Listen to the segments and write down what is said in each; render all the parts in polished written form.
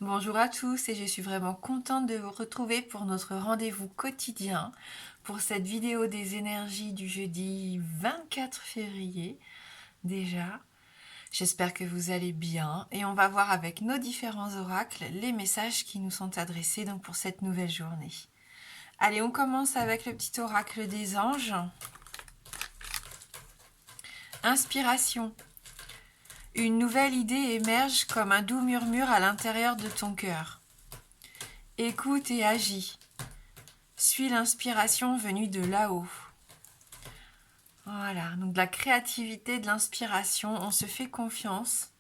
Bonjour à tous et je suis vraiment contente de vous retrouver pour notre rendez-vous quotidien pour cette vidéo des énergies du jeudi 24 février déjà. J'espère que vous allez bien et on va voir avec nos différents oracles les messages qui nous sont adressés donc pour cette nouvelle journée. Allez, on commence avec le petit oracle des anges. Inspiration. Une nouvelle idée émerge comme un doux murmure à l'intérieur de ton cœur. Écoute et agis. Suis l'inspiration venue de là-haut. Voilà, donc de la créativité, de l'inspiration, on se fait confiance.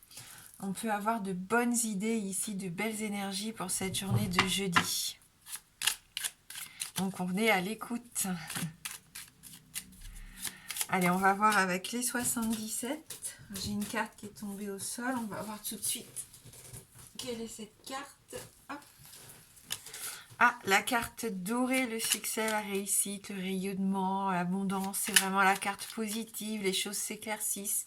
On peut avoir de bonnes idées ici, de belles énergies pour cette journée de jeudi. Donc on est à l'écoute. Allez, on va voir avec les 77. J'ai une carte qui est tombée au sol. On va voir tout de suite quelle est cette carte. Hop. Ah, la carte dorée, le succès, la réussite, le rayonnement, l'abondance. C'est vraiment la carte positive, les choses s'éclaircissent.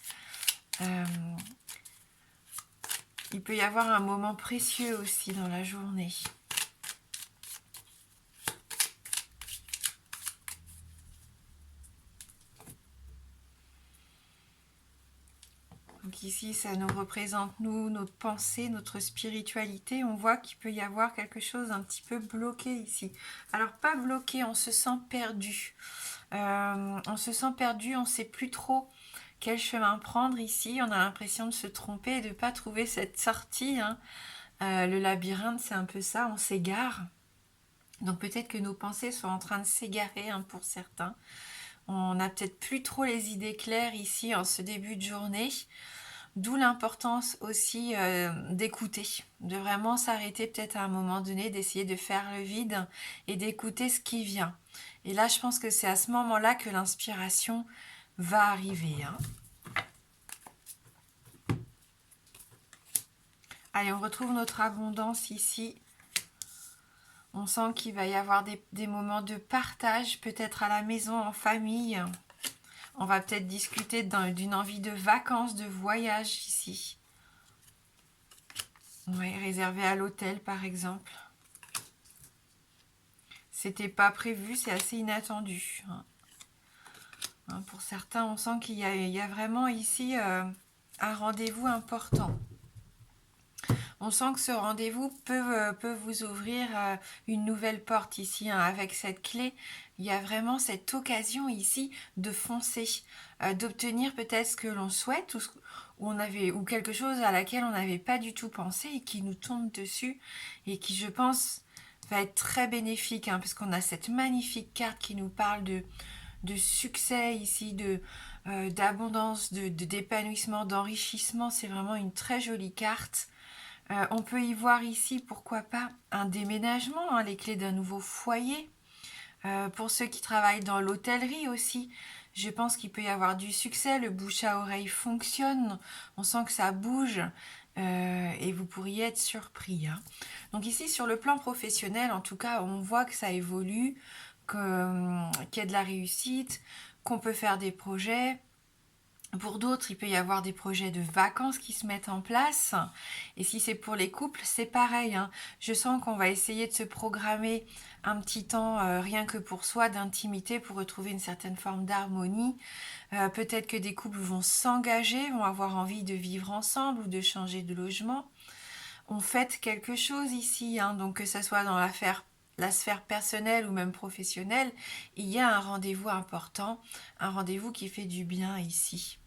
Il peut y avoir un moment précieux aussi dans la journée. Donc ici, ça nous représente, nous, notre pensée, notre spiritualité. On voit qu'il peut y avoir quelque chose d'un petit peu bloqué ici. Alors, pas bloqué, on se sent perdu. On se sent perdu, on ne sait plus trop quel chemin prendre ici. On a l'impression de se tromper et de ne pas trouver cette sortie. Hein. Le labyrinthe, c'est un peu ça, on s'égare. Donc peut-être que nos pensées sont en train de s'égarer hein, pour certains. On n'a peut-être plus trop les idées claires ici en ce début de journée. D'où l'importance aussi d'écouter, de vraiment s'arrêter peut-être à un moment donné, d'essayer de faire le vide et d'écouter ce qui vient. Et là, je pense que c'est à ce moment-là que l'inspiration va arriver. Hein. Allez, on retrouve notre abondance ici. On sent qu'il va y avoir des moments de partage, peut-être à la maison, en famille. On va peut-être discuter d'une envie de vacances, de voyage ici. Oui, réservé à l'hôtel par exemple. C'était pas prévu, c'est assez inattendu. Hein, pour certains, on sent qu'il y a vraiment ici un rendez-vous important. On sent que ce rendez-vous peut vous ouvrir une nouvelle porte ici. Hein, avec cette clé, il y a vraiment cette occasion ici de foncer, d'obtenir peut-être ce que l'on souhaite ou quelque chose à laquelle on n'avait pas du tout pensé et qui nous tombe dessus et qui, je pense, va être très bénéfique hein, parce qu'on a cette magnifique carte qui nous parle de succès ici, d'abondance, d'épanouissement, d'enrichissement. C'est vraiment une très jolie carte. On peut y voir ici, pourquoi pas, un déménagement, hein, les clés d'un nouveau foyer. Pour ceux qui travaillent dans l'hôtellerie aussi, je pense qu'il peut y avoir du succès. Le bouche à oreille fonctionne. On sent que ça bouge et vous pourriez être surpris. Hein. Donc ici, sur le plan professionnel, en tout cas, on voit que ça évolue, qu'il y a de la réussite, qu'on peut faire des projets. Pour d'autres, il peut y avoir des projets de vacances qui se mettent en place. Et si c'est pour les couples, c'est pareil. Hein. Je sens qu'on va essayer de se programmer un petit temps rien que pour soi d'intimité pour retrouver une certaine forme d'harmonie. Peut-être que des couples vont s'engager, vont avoir envie de vivre ensemble ou de changer de logement. On fête quelque chose ici, hein, donc que ce soit dans la sphère personnelle ou même professionnelle, il y a un rendez-vous important, un rendez-vous qui fait du bien ici.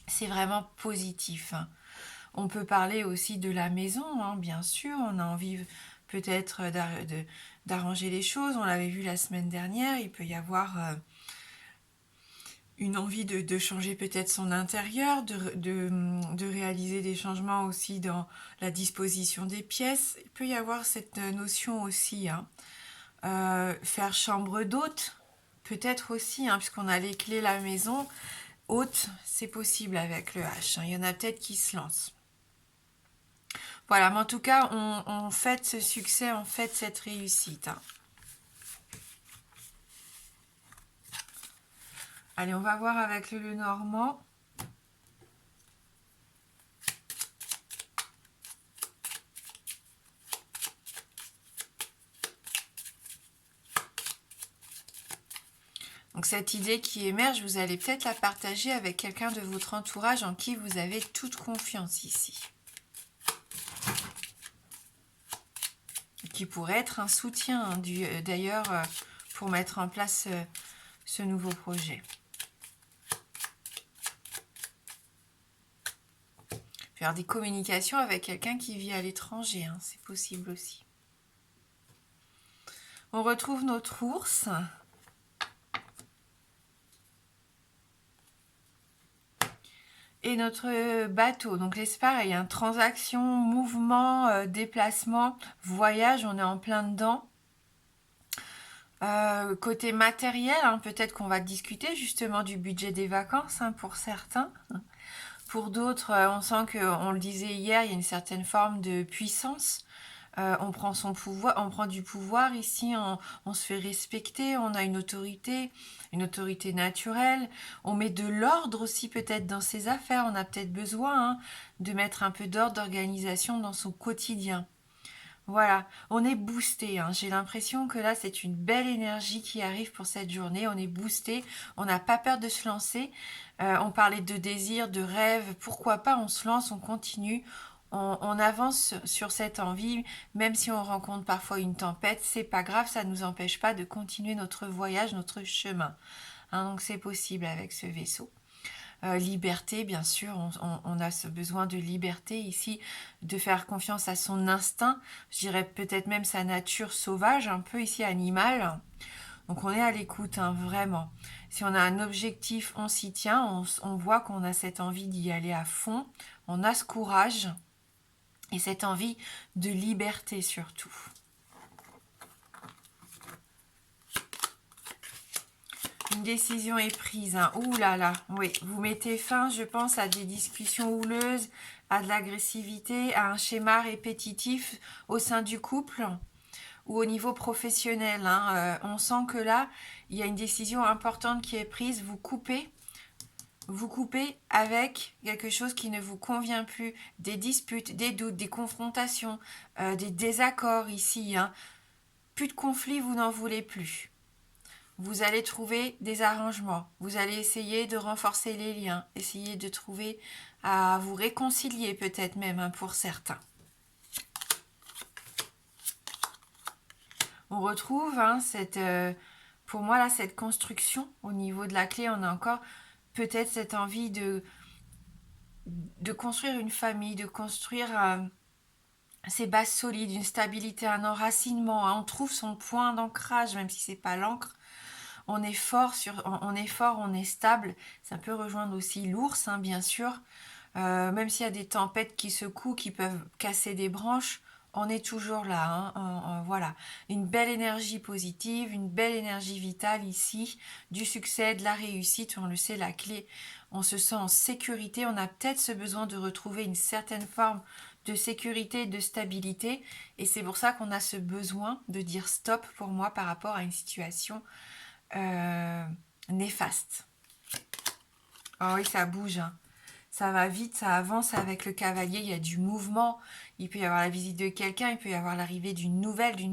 C'est vraiment positif. Hein. On peut parler aussi de la maison, hein, bien sûr, on a envie peut-être d'arranger les choses, on l'avait vu la semaine dernière, il peut y avoir une envie de changer peut-être son intérieur, de réaliser des changements aussi dans la disposition des pièces. Il peut y avoir cette notion aussi. Hein. Faire chambre d'hôte, peut-être aussi, hein, puisqu'on a les clés de la maison. Hôte, c'est possible avec le H. Hein. Il y en a peut-être qui se lancent. Voilà, mais en tout cas, on fête ce succès, on fête cette réussite. Hein. Allez, on va voir avec le Lenormand. Donc cette idée qui émerge, vous allez peut-être la partager avec quelqu'un de votre entourage en qui vous avez toute confiance ici. Qui pourrait être un soutien, hein, d'ailleurs, pour mettre en place ce nouveau projet. Faire des communications avec quelqu'un qui vit à l'étranger, hein, c'est possible aussi. On retrouve notre ours. Et notre bateau. Donc c'est pareil, hein, transaction, mouvement, déplacement, voyage, on est en plein dedans. Côté matériel, hein, peut-être qu'on va discuter justement du budget des vacances, hein, pour certains. Pour d'autres, on sent que, on le disait hier, il y a une certaine forme de puissance. On prend son pouvoir, on prend du pouvoir ici, on se fait respecter, on a une autorité naturelle. On met de l'ordre aussi peut-être dans ses affaires. On a peut-être besoin, hein, de mettre un peu d'ordre, d'organisation dans son quotidien. Voilà, on est boosté, hein. J'ai l'impression que là, c'est une belle énergie qui arrive pour cette journée. On est boosté, on n'a pas peur de se lancer. On parlait de désir, de rêve. Pourquoi pas, on se lance, on continue. On avance sur cette envie, même si on rencontre parfois une tempête, c'est pas grave, ça ne nous empêche pas de continuer notre voyage, notre chemin. Hein, donc c'est possible avec ce vaisseau. Liberté, bien sûr, on a ce besoin de liberté ici, de faire confiance à son instinct, je dirais peut-être même sa nature sauvage, un peu ici animale. Donc on est à l'écoute, hein, vraiment. Si on a un objectif, on s'y tient, on voit qu'on a cette envie d'y aller à fond, on a ce courage et cette envie de liberté surtout. Une décision est prise, hein. Ouh là là, oui, vous mettez fin, je pense, à des discussions houleuses, à de l'agressivité, à un schéma répétitif au sein du couple ou au niveau professionnel, hein. On sent que là, il y a une décision importante qui est prise, vous coupez avec quelque chose qui ne vous convient plus, des disputes, des doutes, des confrontations, des désaccords ici, hein. Plus de conflits, vous n'en voulez plus. Vous allez trouver des arrangements, vous allez essayer de renforcer les liens, essayer de trouver à vous réconcilier peut-être même, hein, pour certains. On retrouve, hein, pour moi là, cette construction au niveau de la clé. On a encore peut-être cette envie de construire une famille, de construire ces bases solides, une stabilité, un enracinement, hein. On trouve son point d'ancrage, même si c'est pas l'ancre. On est fort, on est stable. Ça peut rejoindre aussi l'ours, hein, bien sûr. Même s'il y a des tempêtes qui secouent, qui peuvent casser des branches, on est toujours là, hein. Voilà, une belle énergie positive, une belle énergie vitale ici, du succès, de la réussite. On le sait, la clé, on se sent en sécurité. On a peut-être ce besoin de retrouver une certaine forme de sécurité et de stabilité. Et c'est pour ça qu'on a ce besoin de dire stop pour moi par rapport à une situation néfaste. Oh oui, ça bouge, hein. Ça va vite, ça avance avec le cavalier, il y a du mouvement, il peut y avoir la visite de quelqu'un, il peut y avoir l'arrivée d'une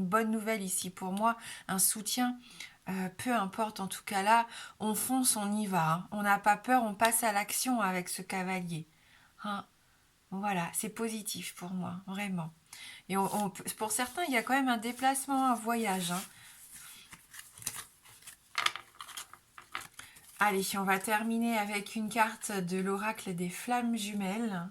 bonne nouvelle ici pour moi, un soutien, peu importe, en tout cas là, on fonce, on y va, hein. On n'a pas peur, on passe à l'action avec ce cavalier, hein. Voilà, c'est positif pour moi, vraiment. Et pour certains, il y a quand même un déplacement, un voyage, hein. Allez, on va terminer avec une carte de l'oracle des flammes jumelles.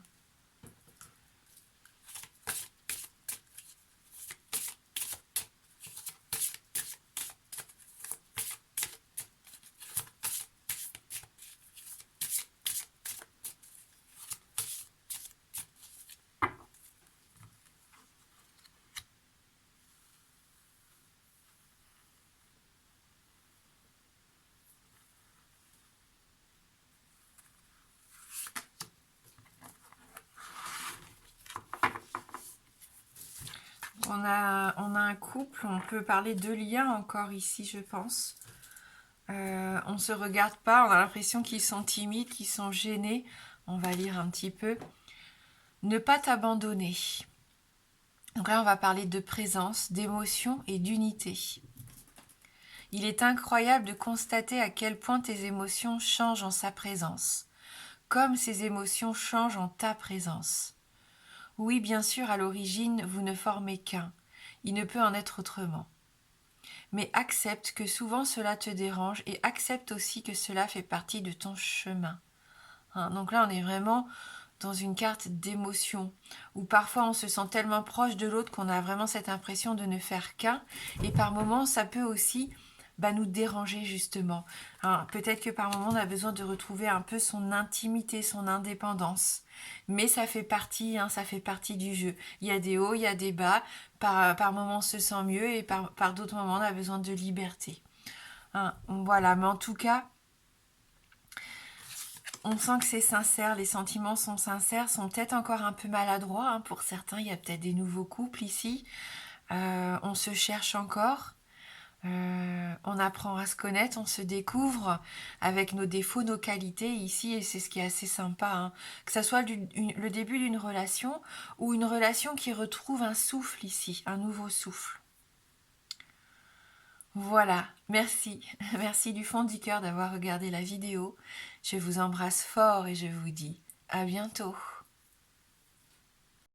On a un couple, on peut parler de liens encore ici, je pense. On ne se regarde pas, on a l'impression qu'ils sont timides, qu'ils sont gênés. On va lire un petit peu. Ne pas t'abandonner. Donc là, on va parler de présence, d'émotion et d'unité. Il est incroyable de constater à quel point tes émotions changent en sa présence, comme ces émotions changent en ta présence. Oui, bien sûr, à l'origine, vous ne formez qu'un. Il ne peut en être autrement. Mais accepte que souvent cela te dérange et accepte aussi que cela fait partie de ton chemin. Hein, donc là, on est vraiment dans une carte d'émotion, où parfois on se sent tellement proche de l'autre qu'on a vraiment cette impression de ne faire qu'un, et par moments ça peut aussi nous déranger justement. Hein, peut-être que par moments on a besoin de retrouver un peu son intimité, son indépendance, mais ça fait partie du jeu. Il y a des hauts, il y a des bas, par moments on se sent mieux, et par d'autres moments on a besoin de liberté. Hein, voilà, mais en tout cas, on sent que c'est sincère, les sentiments sont sincères, sont peut-être encore un peu maladroits. Hein, pour certains, il y a peut-être des nouveaux couples ici. On se cherche encore. On apprend à se connaître, on se découvre avec nos défauts, nos qualités ici, et c'est ce qui est assez sympa. Hein. Que ça soit le début d'une relation ou une relation qui retrouve un souffle ici, un nouveau souffle. Voilà, merci. Merci du fond du cœur d'avoir regardé la vidéo. Je vous embrasse fort et je vous dis à bientôt.